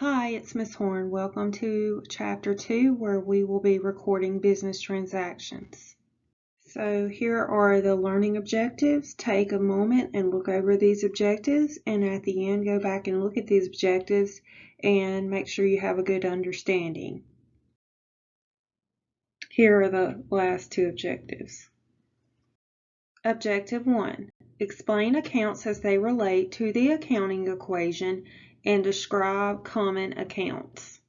Hi, it's Ms. Horn. Welcome to Chapter 2, where we will be recording business transactions. So here are the learning objectives. Take a moment and look over these objectives, and at the end go back and look at these objectives and make sure you have a good understanding. Here are the last two objectives. Objective 1. Explain accounts as they relate to the accounting equation and describe common accounts.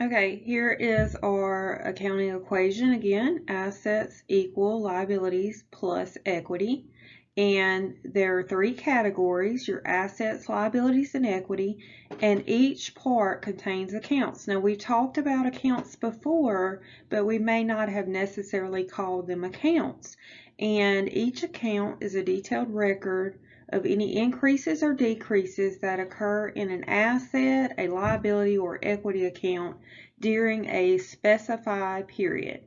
Okay, here is our accounting equation again. Assets equal liabilities plus equity. And there are three categories, your assets, liabilities, and equity, and each part contains accounts. Now, we talked about accounts before, but we may not have necessarily called them accounts. And each account is a detailed record of any increases or decreases that occur in an asset, a liability, or equity account during a specified period.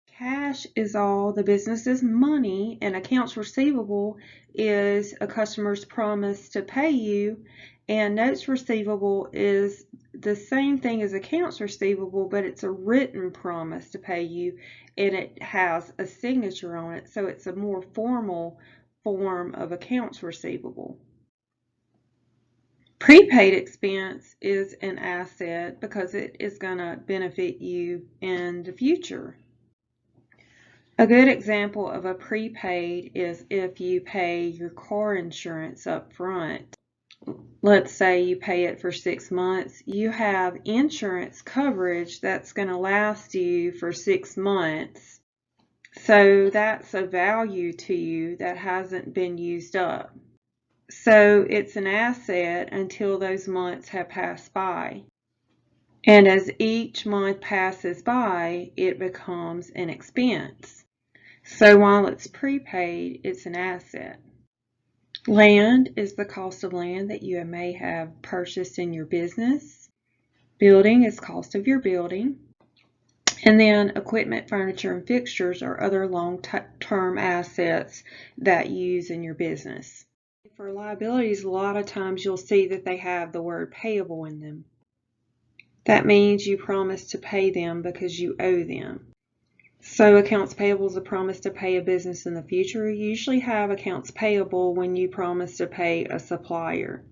Cash is all the business's money, and accounts receivable is a customer's promise to pay you, and notes receivable is the same thing as accounts receivable, but it's a written promise to pay you, and it has a signature on it, so it's a more formal form of accounts receivable. Prepaid expense is an asset because it is going to benefit you in the future. A good example of a prepaid is if you pay your car insurance up front. Let's say you pay it for 6 months. You have insurance coverage that's going to last you for 6 months. So that's a value to you that hasn't been used up. So it's an asset until those months have passed by. And as each month passes by, it becomes an expense. So while it's prepaid, it's an asset. Land is the cost of land that you may have purchased in your business. Building is cost of your building. And then equipment, furniture, and fixtures are other long-term assets that you use in your business. For liabilities, a lot of times you'll see that they have the word payable in them. That means you promise to pay them because you owe them. So accounts payable is a promise to pay a business in the future. You usually have accounts payable when you promise to pay a supplier.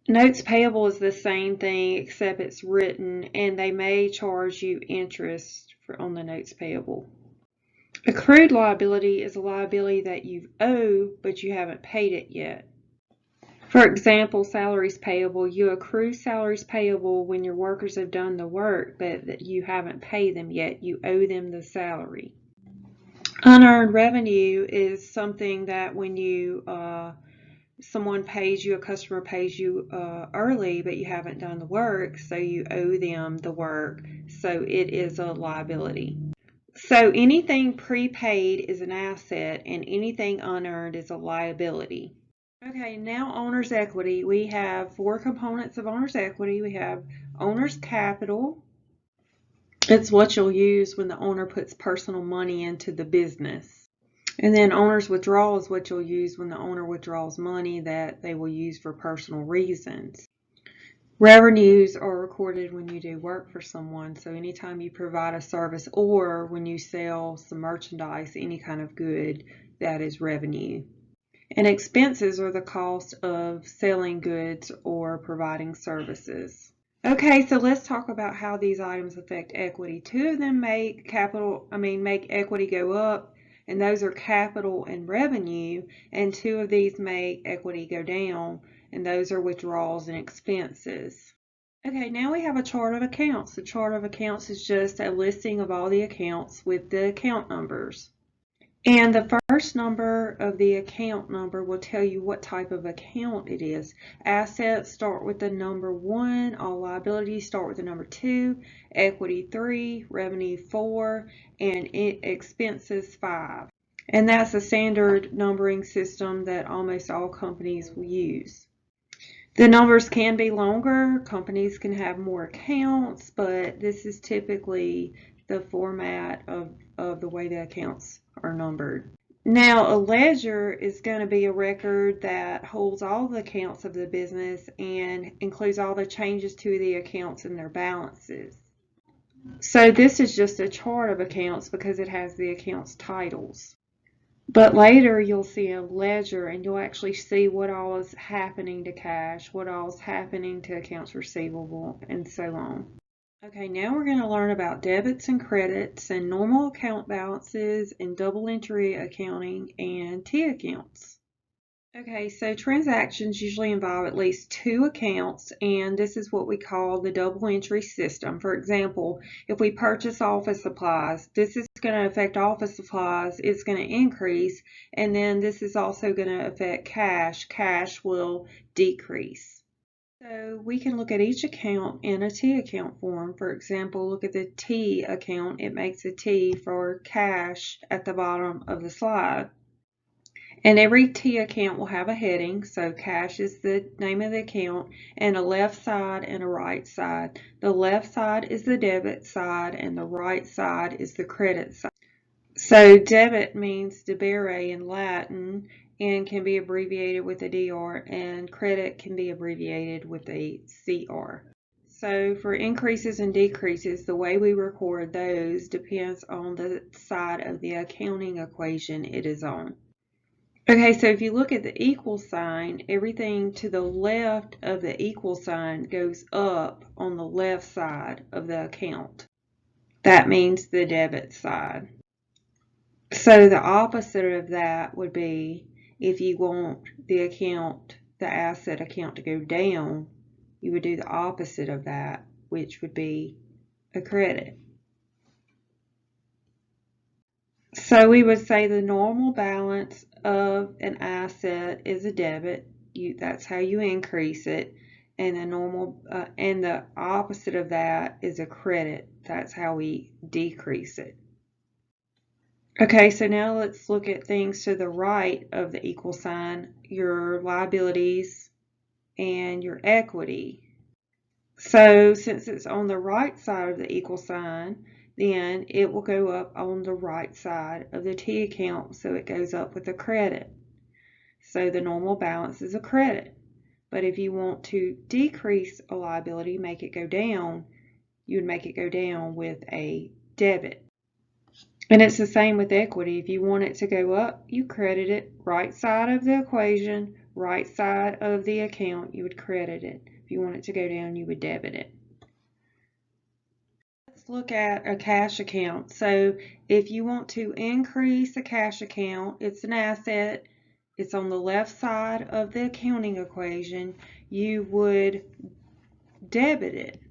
Notes payable is the same thing except it's written, and they may charge you interest on the notes payable. Accrued liability is a liability that you owe but you haven't paid it yet. For example, salaries payable. You accrue salaries payable when your workers have done the work, but you haven't paid them yet. You owe them the salary. Unearned revenue is something that when you someone pays you, a customer pays you early, but you haven't done the work, so you owe them the work. So it is a liability. So anything prepaid is an asset, and anything unearned is a liability. Okay, now owner's equity. We have four components of owner's equity. We have owner's capital. It's what you'll use when the owner puts personal money into the business. And then owner's withdrawal is what you'll use when the owner withdraws money that they will use for personal reasons. Revenues are recorded when you do work for someone. So anytime you provide a service or when you sell some merchandise, any kind of good, that is revenue. And expenses are the cost of selling goods or providing services. Okay, so let's talk about how these items affect equity. Two of them make equity go up, and those are capital and revenue, and two of these make equity go down, and those are withdrawals and expenses. Okay, now we have a chart of accounts. The chart of accounts is just a listing of all the accounts with the account numbers. And the first number of the account number will tell you what type of account it is. Assets start with the number 1, all liabilities start with the number 2, equity 3, revenue 4, and expenses 5. And that's a standard numbering system that almost all companies will use. The numbers can be longer, companies can have more accounts, but this is typically the format of the way the accounts are numbered. Now, a ledger is going to be a record that holds all the accounts of the business and includes all the changes to the accounts and their balances. So this is just a chart of accounts because it has the accounts titles. But later you'll see a ledger and you'll actually see what all is happening to cash, what all is happening to accounts receivable, and so on. Okay, now we're going to learn about debits and credits and normal account balances and double entry accounting and T accounts. Okay, so transactions usually involve at least two accounts, and this is what we call the double entry system. For example, if we purchase office supplies, this is going to affect office supplies, it's going to increase, and then this is also going to affect cash. Cash will decrease. So we can look at each account in a T account form. For example, look at the T account. It makes a T for cash at the bottom of the slide. And every T account will have a heading, so cash is the name of the account, and a left side and a right side. The left side is the debit side, and the right side is the credit side. So debit means debere in Latin and can be abbreviated with a DR, and credit can be abbreviated with a CR. So for increases and decreases, the way we record those depends on the side of the accounting equation it is on. Okay, so if you look at the equal sign, everything to the left of the equal sign goes up on the left side of the account. That means the debit side. So the opposite of that would be if you want the account, the asset account to go down, you would do the opposite of that, which would be a credit. So we would say the normal balance of an asset is a debit. That's how you increase it, and the opposite of that is a credit. That's how we decrease it. Okay, so now let's look at things to the right of the equal sign, your liabilities and your equity. So since it's on the right side of the equal sign, then it will go up on the right side of the T account, so it goes up with a credit. So the normal balance is a credit. But if you want to decrease a liability, make it go down, you would make it go down with a debit. And it's the same with equity. If you want it to go up, you credit it. Right side of the equation, right side of the account, you would credit it. If you want it to go down, you would debit it. Let's look at a cash account. So if you want to increase a cash account, it's an asset, it's on the left side of the accounting equation, you would debit it.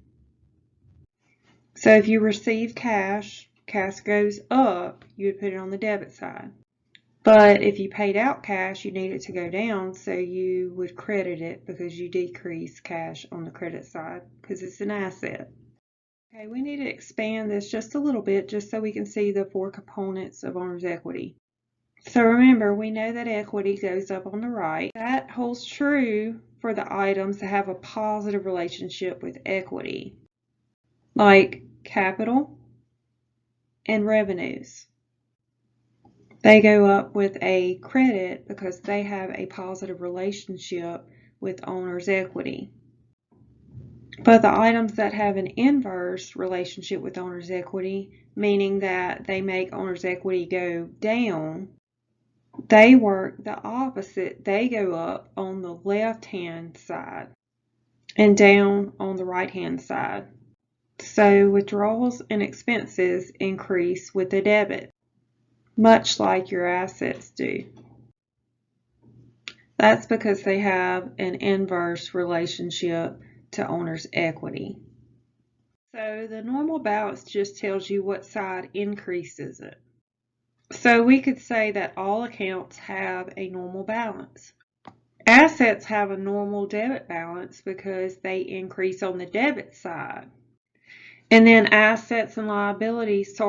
So if you receive cash, cash goes up, you would put it on the debit side. But if you paid out cash, you need it to go down, so you would credit it because you decrease cash on the credit side because it's an asset. Okay, we need to expand this just a little bit just so we can see the four components of owner's equity. So remember, we know that equity goes up on the right. That holds true for the items that have a positive relationship with equity, like capital and revenues. They go up with a credit because they have a positive relationship with owner's equity. But the items that have an inverse relationship with owner's equity, meaning that they make owner's equity go down, they work the opposite. They go up on the left-hand side and down on the right-hand side. So withdrawals and expenses increase with the debit, much like your assets do. That's because they have an inverse relationship to owner's equity. So the normal balance just tells you what side increases it. So we could say that all accounts have a normal balance. Assets have a normal debit balance because they increase on the debit side. And then assets and liabilities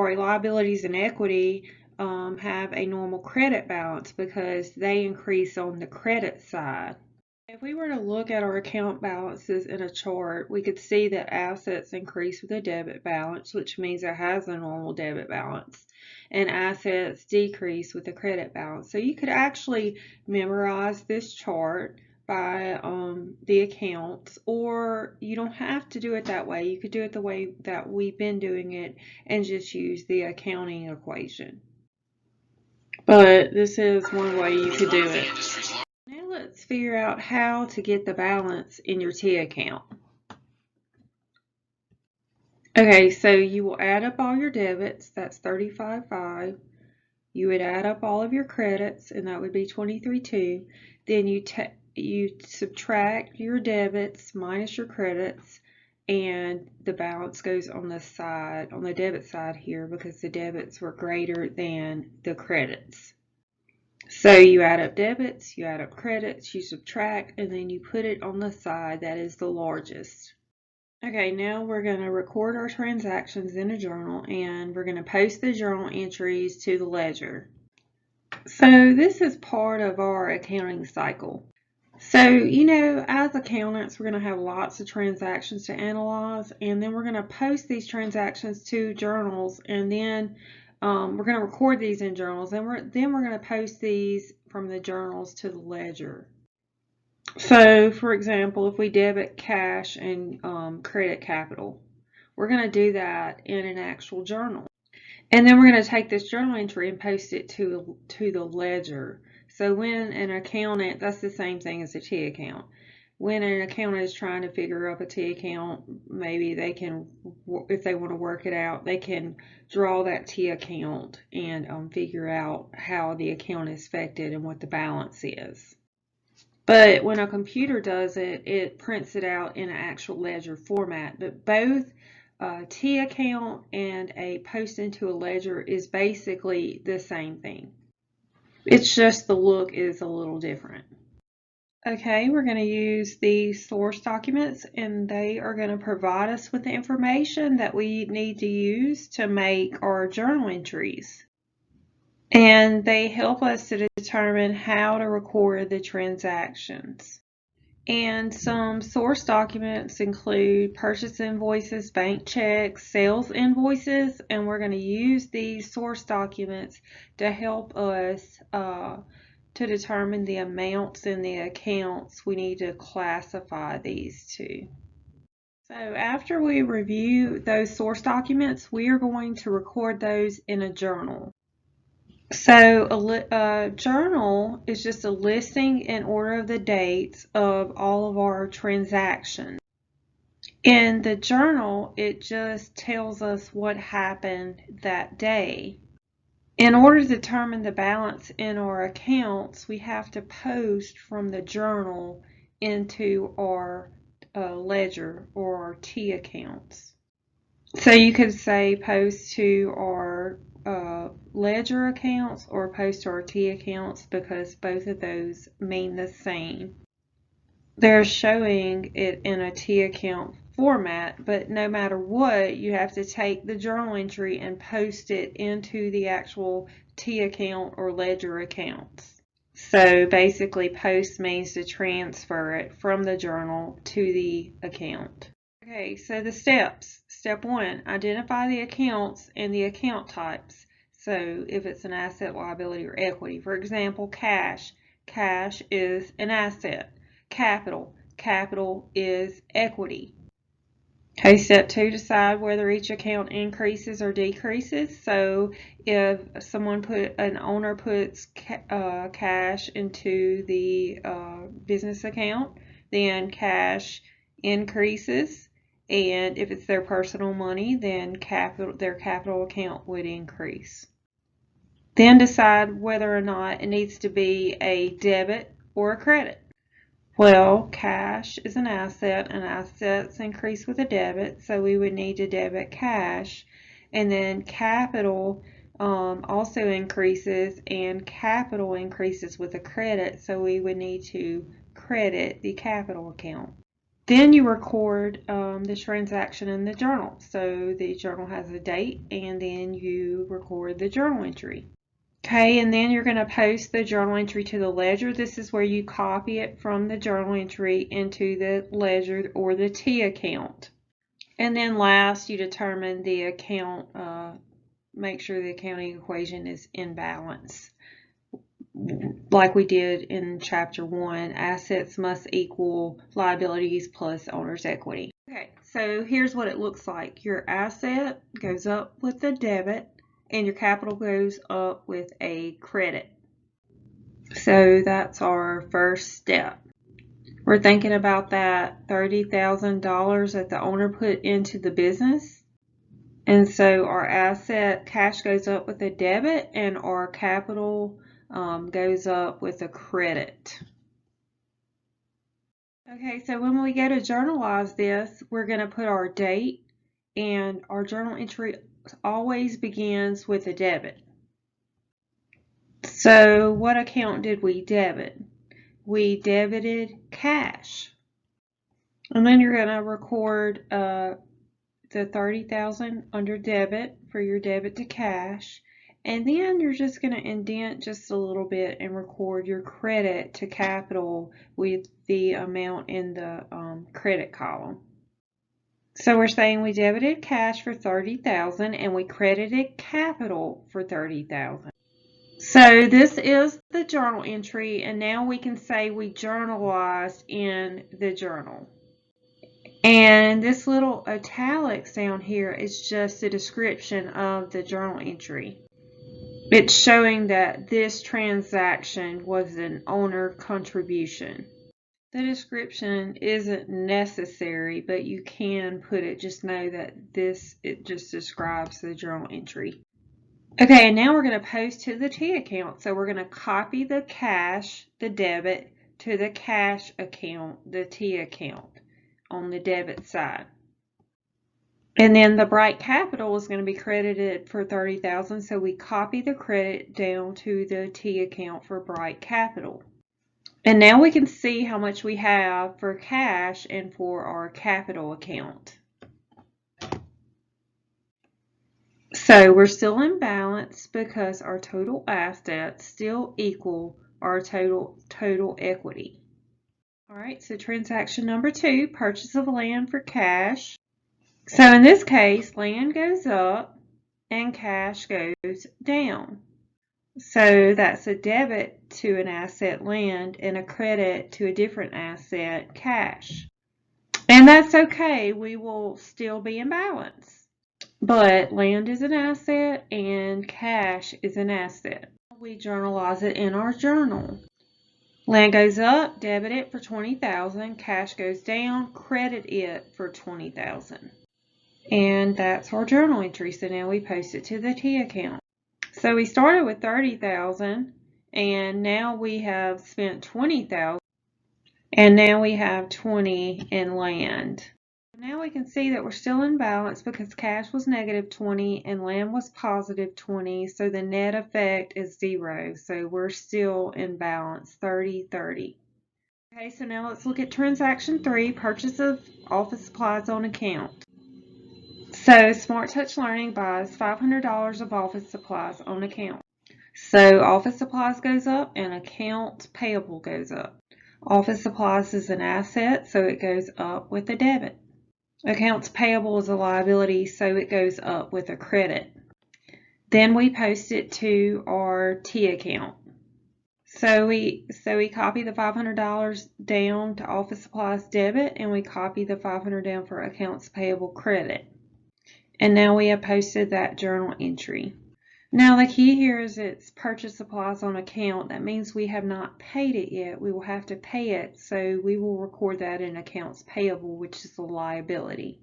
and equity have a normal credit balance because they increase on the credit side. If we were to look at our account balances in a chart, we could see that assets increase with a debit balance, which means it has a normal debit balance, and assets decrease with a credit balance. So you could actually memorize this chart by the accounts, or you don't have to do it that way. You could do it the way that we've been doing it and just use the accounting equation. But this is one way you could do it. Now let's figure out how to get the balance in your T account. Okay, so you will add up all your debits, that's $35.5. You would add up all of your credits, and that would be $23.2. Then you subtract your debits minus your credits, and the balance goes on the side, on the debit side here, because the debits were greater than the credits. So you add up debits, you add up credits, you subtract, and then you put it on the side that is the largest. Okay, now we're going to record our transactions in a journal, and we're going to post the journal entries to the ledger. So this is part of our accounting cycle. So, you know, as accountants, we're going to have lots of transactions to analyze, and then we're going to post these transactions to journals, and then we're going to record these in journals, and then we're going to post these from the journals to the ledger. So, for example, if we debit cash and credit capital, we're going to do that in an actual journal. And then we're going to take this journal entry and post it to the ledger. So when an accountant, that's the same thing as a T account. When an accountant is trying to figure up a T account, maybe they can, if they want to work it out, they can draw that T account and figure out how the account is affected and what the balance is. But when a computer does it, it prints it out in an actual ledger format. But both a T account and a post into a ledger is basically the same thing. It's just the look is a little different. Okay, we're going to use the source documents, and they are going to provide us with the information that we need to use to make our journal entries. And they help us to determine how to record the transactions. And some source documents include purchase invoices, bank checks, sales invoices, and we're going to use these source documents to help us to determine the amounts in the accounts we need to classify these to. So after we review those source documents, we are going to record those in a journal. So a journal is just a listing in order of the dates of all of our transactions. In the journal, it just tells us what happened that day. In order to determine the balance in our accounts, we have to post from the journal into our ledger or our T accounts. So you could say post to our ledger accounts or post to our T accounts, because both of those mean the same. They're showing it in a T account format, but no matter what, you have to take the journal entry and post it into the actual T account or ledger accounts. So basically, post means to transfer it from the journal to the account. Okay, so the steps. Step 1, identify the accounts and the account types. So if it's an asset, liability, or equity. For example, cash. Cash is an asset. Capital. Capital is equity. Okay, step 2, decide whether each account increases or decreases. So if an owner puts cash into the business account, then cash increases. And if it's their personal money, then their capital account would increase. Then decide whether or not it needs to be a debit or a credit. Well, cash is an asset, and assets increase with a debit, so we would need to debit cash. And then capital also increases, and capital increases with a credit, so we would need to credit the capital account. Then you record the transaction in the journal. So the journal has a date, and then you record the journal entry. Okay, and then you're going to post the journal entry to the ledger. This is where you copy it from the journal entry into the ledger or the T account. And then last, you determine the account, make sure the accounting equation is in balance. Like we did in chapter 1, assets must equal liabilities plus owner's equity. Okay, so here's what it looks like. Your asset goes up with the debit and your capital goes up with a credit. So that's our first step. We're thinking about that $30,000 that the owner put into the business. And so our asset cash goes up with a debit and our capital goes up with a credit. Okay, so when we go to journalize this, we're going to put our date, and our journal entry always begins with a debit. So what account did we debit? We debited cash. And then you're going to record the $30,000 under debit for your debit to cash. And then you're just going to indent just a little bit and record your credit to capital with the amount in the credit column. So we're saying we debited cash for $30,000 and we credited capital for $30,000. So this is the journal entry, and now we can say we journalized in the journal. And this little italics down here is just a description of the journal entry. It's showing that this transaction was an owner contribution. The description isn't necessary, but you can put it. Just know that it just describes the journal entry. Okay, and now we're going to post to the T account. So we're going to copy the cash, the debit, to the cash account, the T account, on the debit side. And then the Bright Capital is going to be credited for $30,000, so we copy the credit down to the T account for Bright Capital. And now we can see how much we have for cash and for our capital account. So we're still in balance because our total assets still equal our total equity. All right, so transaction number 2, purchase of land for cash. So in this case, land goes up and cash goes down. So that's a debit to an asset, land, and a credit to a different asset, cash. And that's okay, we will still be in balance. But land is an asset and cash is an asset. We journalize it in our journal. Land goes up, debit it for $20,000, cash goes down, credit it for $20,000. And that's our journal entry. So now we post it to the T account. So we started with $30,000 and now we have spent $20,000 and now we have $20,000 in land. Now we can see that we're still in balance because cash was negative $20,000 and land was positive $20,000, so the net effect is 0. So we're still in balance, 30-30. Okay, so now let's look at transaction 3, purchase of office supplies on account. So Smart Touch Learning buys $500 of office supplies on account. So office supplies goes up and accounts payable goes up. Office supplies is an asset, so it goes up with a debit. Accounts payable is a liability, so it goes up with a credit. Then we post it to our T account. So we copy the $500 down to office supplies debit, and we copy the $500 down for accounts payable credit. And now we have posted that journal entry. Now the key here is it's purchase supplies on account. That means we have not paid it yet. We will have to pay it, so we will record that in accounts payable, which is a liability.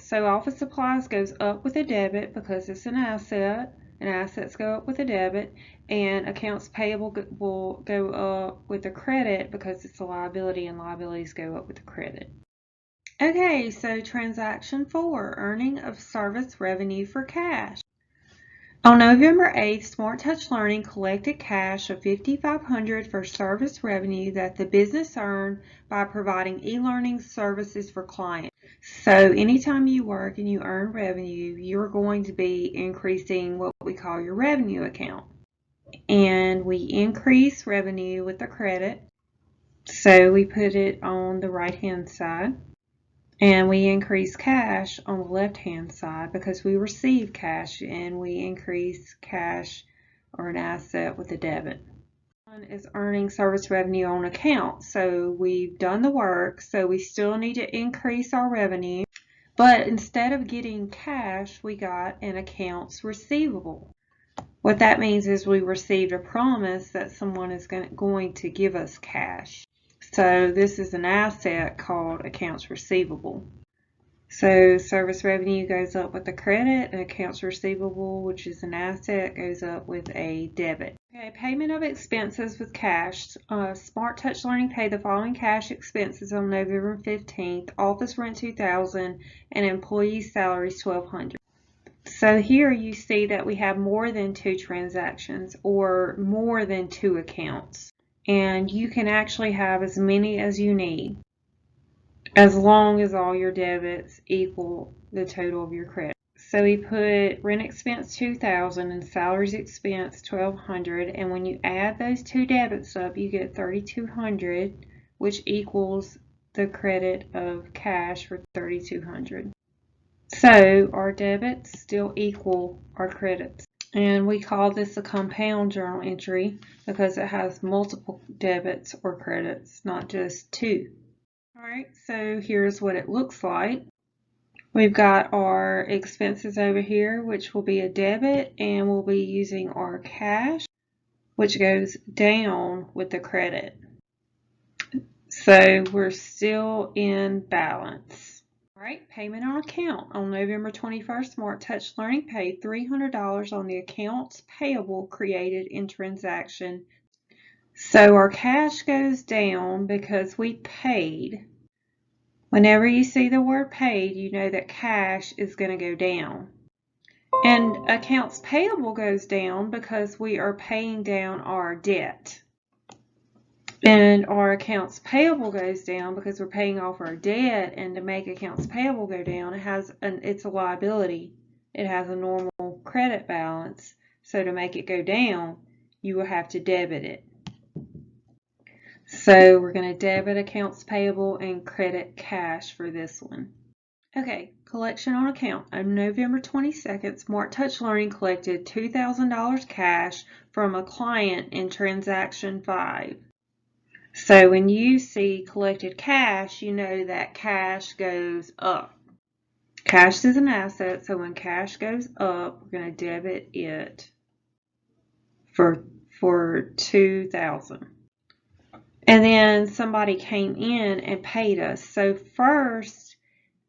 So office supplies goes up with a debit because it's an asset, and assets go up with a debit, and accounts payable will go up with a credit because it's a liability, and liabilities go up with a credit. Okay, so transaction 4, earning of service revenue for cash. On November 8th, Smart Touch Learning collected cash of $5,500 for service revenue that the business earned by providing e-learning services for clients. So anytime you work and you earn revenue, you're going to be increasing what we call your revenue account. and we increase revenue with the credit. So we put it on the right-hand side. And we increase cash on the left-hand side because we receive cash, and we increase cash or an asset with a debit. One is earning service revenue on account. So we've done the work, so we still need to increase our revenue. But instead of getting cash, we got an accounts receivable. What that means is we received a promise that someone is going to give us cash. So this is an asset called accounts receivable. So service revenue goes up with the credit, and accounts receivable, which is an asset, goes up with a debit. Okay, payment of expenses with cash. Smart Touch Learning paid the following cash expenses on November 15th. Office rent $2,000 and employee salaries $1,200. So here you see that we have more than 2 transactions or more than 2 accounts. And you can actually have as many as you need, as long as all your debits equal the total of your credit. So we put rent expense $2,000 and salaries expense $1,200, and when you add those 2 debits up, you get $3,200, which equals the credit of cash for $3,200. So our debits still equal our credits. And we call this a compound journal entry because it has multiple debits or credits, not just 2. Alright, so here's what it looks like. We've got our expenses over here, which will be a debit, and we'll be using our cash, which goes down with the credit. So we're still in balance. Alright, payment on account. On November 21st, Smart Touch Learning paid $300 on the accounts payable created in transaction. So our cash goes down because we paid. Whenever you see the word paid, you know that cash is going to go down. And accounts payable goes down because we are paying down our debt. And our accounts payable goes down because we're paying off our debt, and to make accounts payable go down, it's a liability. It has a normal credit balance. So to make it go down, you will have to debit it. So we're going to debit accounts payable and credit cash for this one. Okay, collection on account. On November 22nd, Smart Touch Learning collected $2,000 cash from a client in transaction 5. So when you see collected cash, you know that cash goes up. Cash is an asset, so when cash goes up, we're going to debit it for $2,000. And then somebody came in and paid us. So first,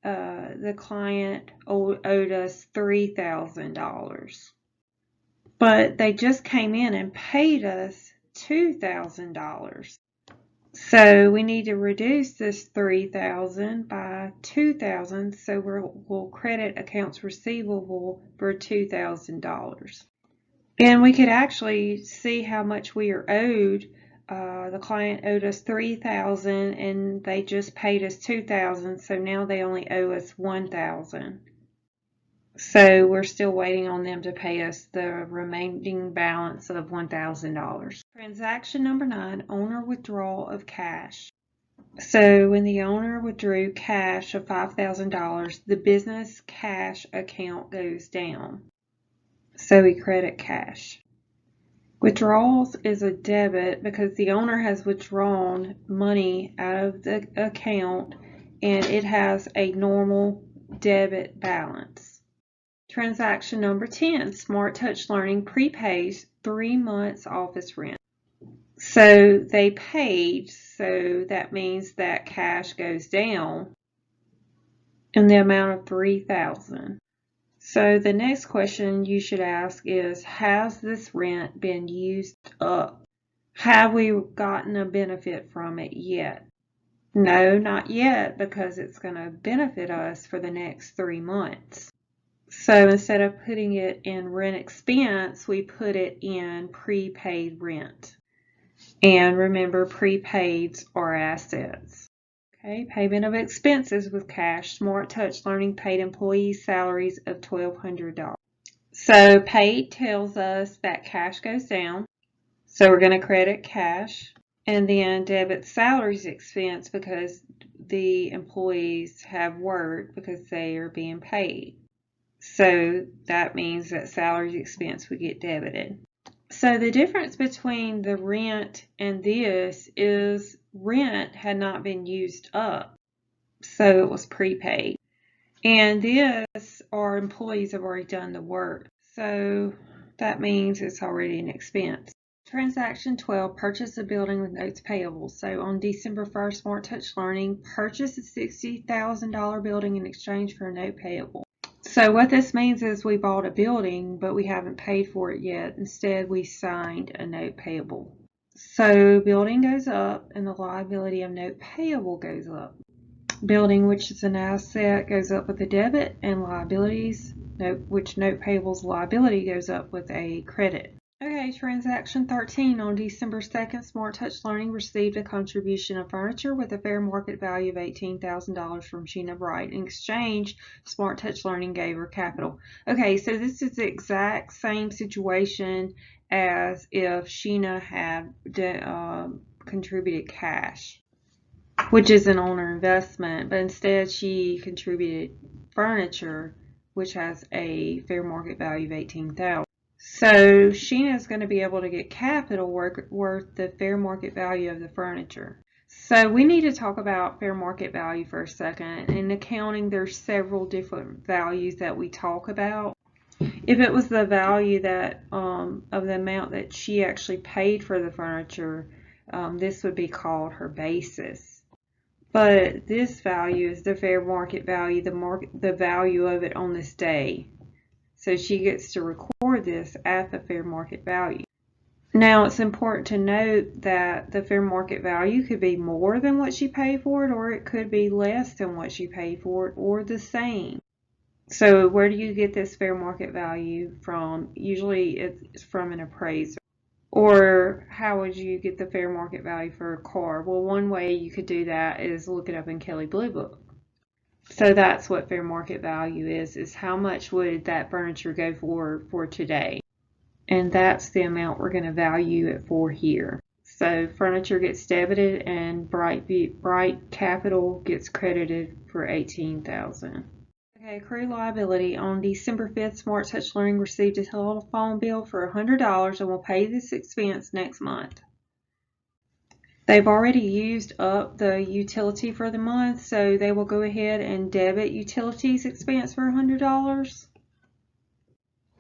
the client owed us $3,000. But they just came in and paid us $2,000. So we need to reduce this $3,000 by $2,000. So we'll credit accounts receivable for $2,000. And we could actually see how much we are owed. The client owed us $3,000 and they just paid us $2,000, so now they only owe us $1,000. So we're still waiting on them to pay us the remaining balance of $1,000. Transaction number 9, owner withdrawal of cash. So when the owner withdrew cash of $5,000, the business cash account goes down. So we credit cash. Withdrawals is a debit because the owner has withdrawn money out of the account and it has a normal debit balance. Transaction number 10, Smart Touch Learning prepays 3 months office rent. So they paid, so that means that cash goes down in the amount of $3,000. So the next question you should ask is, has this rent been used up? Have we gotten a benefit from it yet? No, not yet, because it's going to benefit us for the next 3 months. So instead of putting it in rent expense, we put it in prepaid rent. And remember, prepaids are assets. Okay, payment of expenses with cash. Smart Touch Learning paid employees salaries of $1,200. So paid tells us that cash goes down. So we're going to credit cash and then debit salaries expense because the employees have worked because they are being paid. So that means that salaries expense would get debited. So the difference between the rent and this is rent had not been used up, so it was prepaid. And this, our employees have already done the work, so that means it's already an expense. Transaction 12, purchase a building with notes payable. So on December 1st, Smart Touch Learning purchased a $60,000 building in exchange for a note payable. So what this means is we bought a building, but we haven't paid for it yet. Instead, we signed a note payable. So building goes up and the liability of note payable goes up. Building, which is an asset, goes up with a debit, and liabilities, which note payable's liability goes up with a credit. Okay, transaction 13. On December 2nd, Smart Touch Learning received a contribution of furniture with a fair market value of $18,000 from Sheena Bright. In exchange, Smart Touch Learning gave her capital. Okay, so this is the exact same situation as if Sheena had contributed cash, which is an owner investment, but instead she contributed furniture, which has a fair market value of $18,000. So Sheena is going to be able to get capital worth the fair market value of the furniture. So we need to talk about fair market value for a second. In accounting, there's several different values that we talk about. If it was the value that of the amount that she actually paid for the furniture, this would be called her basis. But this value is the fair market value, the value of it on this day. So she gets to record this at the fair market value. Now it's important to note that the fair market value could be more than what she paid for it, or it could be less than what she paid for it, or the same. So where do you get this fair market value from? Usually it's from an appraiser. Or how would you get the fair market value for a car? Well, one way you could do that is look it up in Kelley Blue Book. So that's what fair market value is how much would that furniture go for today. And that's the amount we're going to value it for here. So furniture gets debited and Bright Capital gets credited for $18,000. Okay, accrued liability. On December 5th, Smart Touch Learning received a telephone bill for $100 and will pay this expense next month. They've already used up the utility for the month, so they will go ahead and debit utilities expense for $100.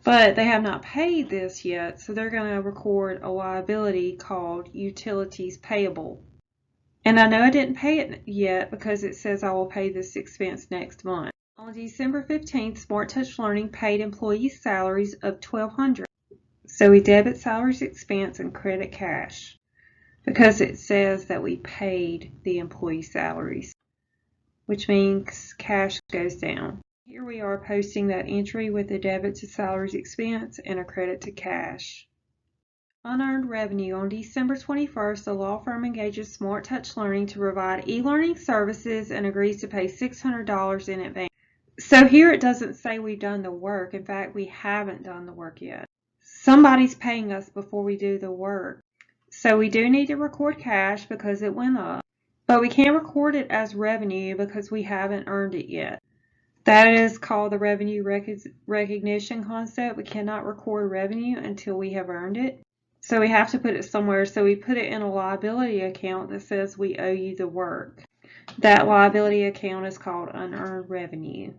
But they have not paid this yet, so they're going to record a liability called utilities payable. And I know I didn't pay it yet because it says I will pay this expense next month. On December 15th, Smart Touch Learning paid employees salaries of $1,200. So we debit salaries expense and credit cash, because it says that we paid the employee salaries, which means cash goes down. Here we are posting that entry with a debit to salaries expense and a credit to cash. Unearned revenue. On December 21st, the law firm engages Smart Touch Learning to provide e-learning services and agrees to pay $600 in advance. So here it doesn't say we've done the work. In fact, we haven't done the work yet. Somebody's paying us before we do the work. So we do need to record cash because it went up, but we can't record it as revenue because we haven't earned it yet. That is called the revenue recognition concept. We cannot record revenue until we have earned it. So we have to put it somewhere. So we put it in a liability account that says we owe you the work. That liability account is called unearned revenue.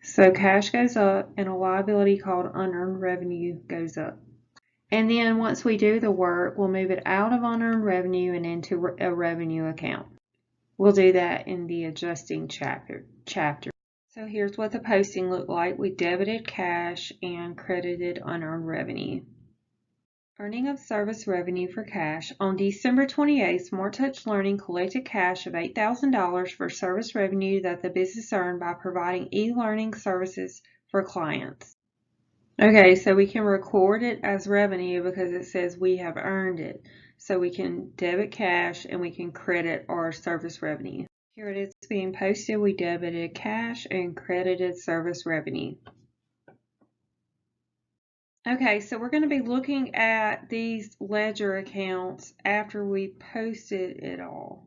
So cash goes up and a liability called unearned revenue goes up. And then once we do the work, we'll move it out of unearned revenue and into a revenue account. We'll do that in the adjusting chapter. So here's what the posting looked like. We debited cash and credited unearned revenue. Earning of service revenue for cash. On December 28th, Smart Touch Learning collected cash of $8,000 for service revenue that the business earned by providing e-learning services for clients. Okay, so we can record it as revenue because it says we have earned it. So we can debit cash and we can credit our service revenue. Here it is being posted. We debited cash and credited service revenue. Okay, so we're going to be looking at these ledger accounts after we posted it all.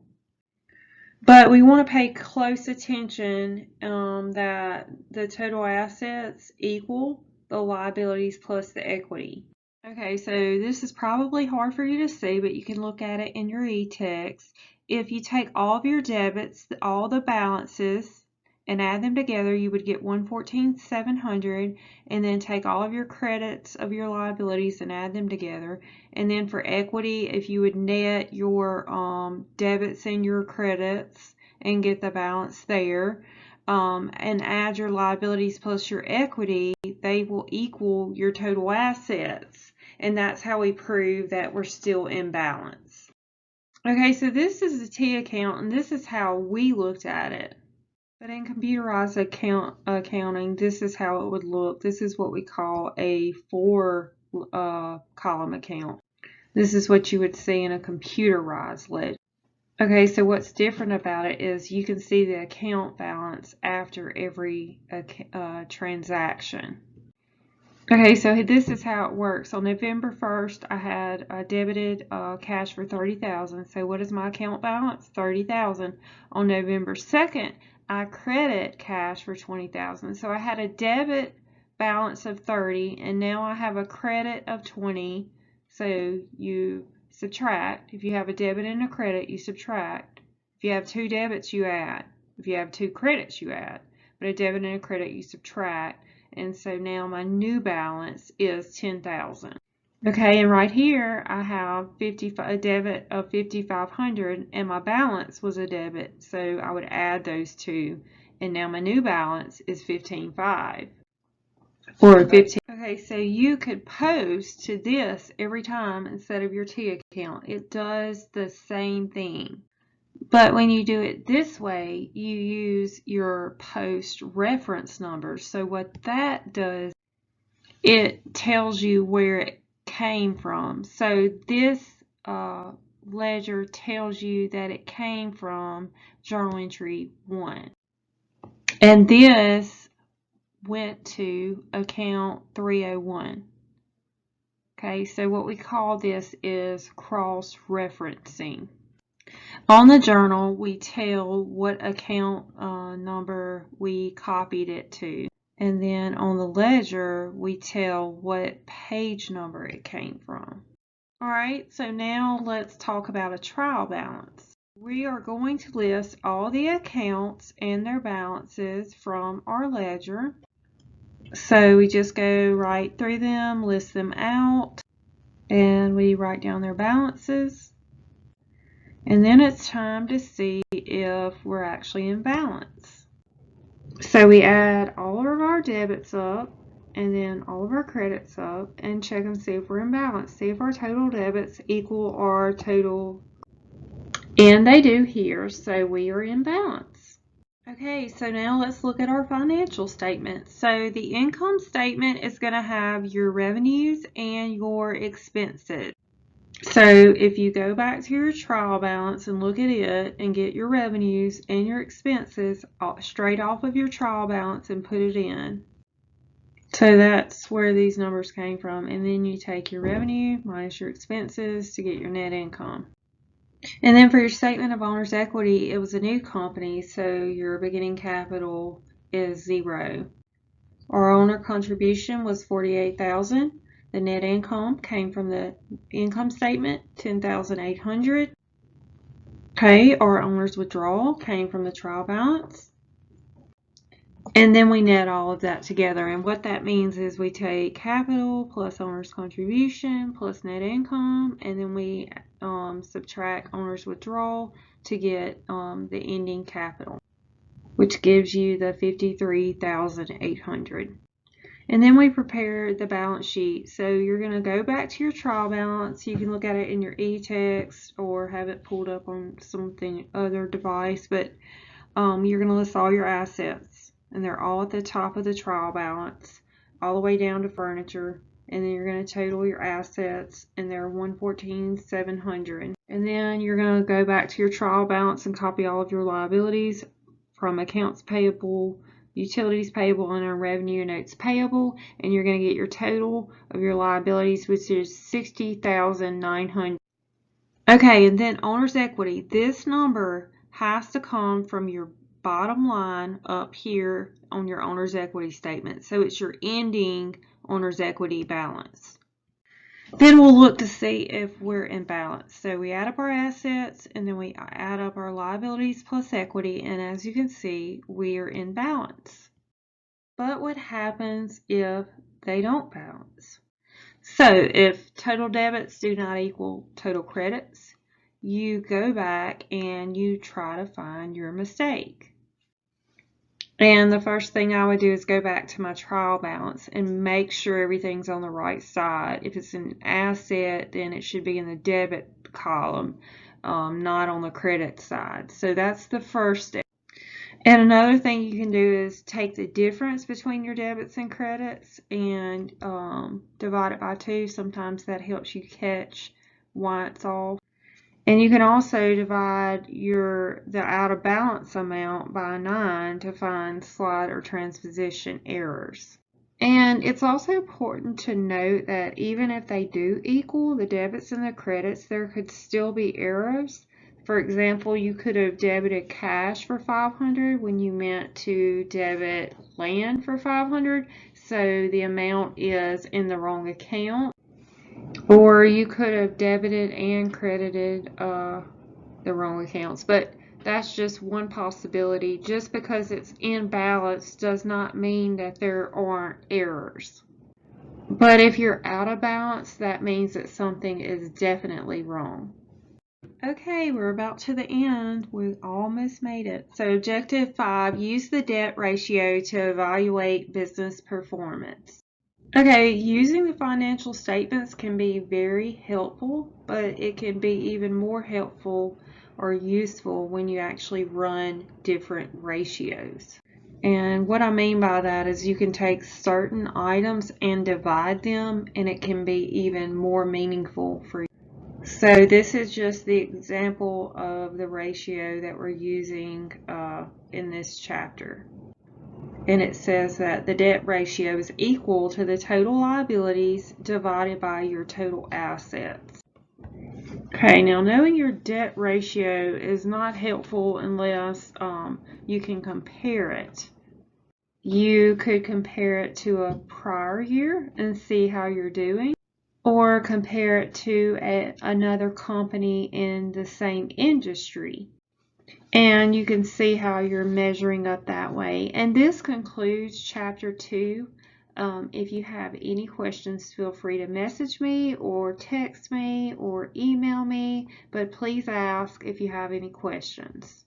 But we want to pay close attention that the total assets equal the liabilities plus the equity. Okay, so this is probably hard for you to see, but you can look at it in your e-text. If you take all of your debits, all the balances, and add them together, you would get 114,700, and then take all of your credits of your liabilities and add them together. And then for equity, if you would net your debits and your credits and get the balance there, and add your liabilities plus your equity, they will equal your total assets. And that's how we prove that we're still in balance. Okay, so this is the T account, and this is how we looked at it. But in computerized accounting, this is how it would look. This is what we call a four-column account. This is what you would see in a computerized ledger. Okay, so what's different about it is you can see the account balance after every transaction. Okay, so this is how it works. On November 1st, I had debited cash for $30,000. So what is my account balance? $30,000. On November 2nd, I credit cash for $20,000. So I had a debit balance of 30, and now I have a credit of 20. So you subtract. If you have a debit and a credit, you subtract. If you have two debits, you add. If you have two credits, you add. But a debit and a credit, you subtract. And so now my new balance is $10,000. Okay, and right here I have a debit of $5,500, and my balance was a debit, so I would add those two, and now my new balance is $15,500 or 15. Okay, so you could post to this every time instead of your T account. It does the same thing. But when you do it this way, you use your post reference numbers. So what that does, it tells you where it came from. So this ledger tells you that it came from journal entry 1. And this went to account 301. Okay, so what we call this is cross-referencing. On the journal, we tell what account number we copied it to. And then on the ledger, we tell what page number it came from. All right, so now let's talk about a trial balance. We are going to list all the accounts and their balances from our ledger. So we just go right through them, list them out, and we write down their balances. And then it's time to see if we're actually in balance. So we add all of our debits up and then all of our credits up and check and see if we're in balance. See if our total debits equal our total, and they do here, so we are in balance. Okay, so now let's look at our financial statement. So the income statement is going to have your revenues and your expenses. So if you go back to your trial balance and look at it and get your revenues and your expenses straight off of your trial balance and put it in. So that's where these numbers came from. And then you take your revenue minus your expenses to get your net income. And then for your statement of owner's equity, it was a new company, so your beginning capital is 0. Our owner contribution was $48,000. The net income came from the income statement, $10,800. Okay, our owner's withdrawal came from the trial balance. And then we net all of that together. And what that means is we take capital plus owner's contribution plus net income, and then we subtract owner's withdrawal to get the ending capital, which gives you the $53,800. And then we prepare the balance sheet. So you're going to go back to your trial balance. You can look at it in your e-text or have it pulled up on something other device, but you're going to list all your assets, and they're all at the top of the trial balance, all the way down to furniture. And then you're going to total your assets, and they're $114,700. And then you're going to go back to your trial balance and copy all of your liabilities from accounts payable utilities payable, and our revenue notes payable, and you're going to get your total of your liabilities, which is $60,900. Okay, and then owner's equity. This number has to come from your bottom line up here on your owner's equity statement. So it's your ending owner's equity balance. Then we'll look to see if we're in balance. So we add up our assets and then we add up our liabilities plus equity, and as you can see, we are in balance. But what happens if they don't balance? So if total debits do not equal total credits, you go back and you try to find your mistake. And the first thing I would do is go back to my trial balance and make sure everything's on the right side. If it's an asset, then it should be in the debit column, not on the credit side. So that's the first step. And another thing you can do is take the difference between your debits and credits and divide it by 2. Sometimes that helps you catch why it's off. And you can also divide the out of balance amount by 9 to find slide or transposition errors. And it's also important to note that even if they do equal the debits and the credits, there could still be errors. For example, you could have debited cash for $500 when you meant to debit land for $500, so the amount is in the wrong account. Or you could have debited and credited the wrong accounts, but that's just one possibility. Just because it's in balance does not mean that there aren't errors. But if you're out of balance, that means that something is definitely wrong. Okay, we're about to the end. We almost made it. So objective 5, use the debt ratio to evaluate business performance. Okay, using the financial statements can be very helpful, but it can be even more helpful or useful when you actually run different ratios. And what I mean by that is you can take certain items and divide them, and it can be even more meaningful for you. So this is just the example of the ratio that we're using in this chapter. And it says that the debt ratio is equal to the total liabilities divided by your total assets. Okay, now knowing your debt ratio is not helpful unless you can compare it. You could compare it to a prior year and see how you're doing, or compare it to another company in the same industry. And you can see how you're measuring up that way. And this concludes chapter 2. If you have any questions, feel free to message me or text me or email me, but please ask if you have any questions.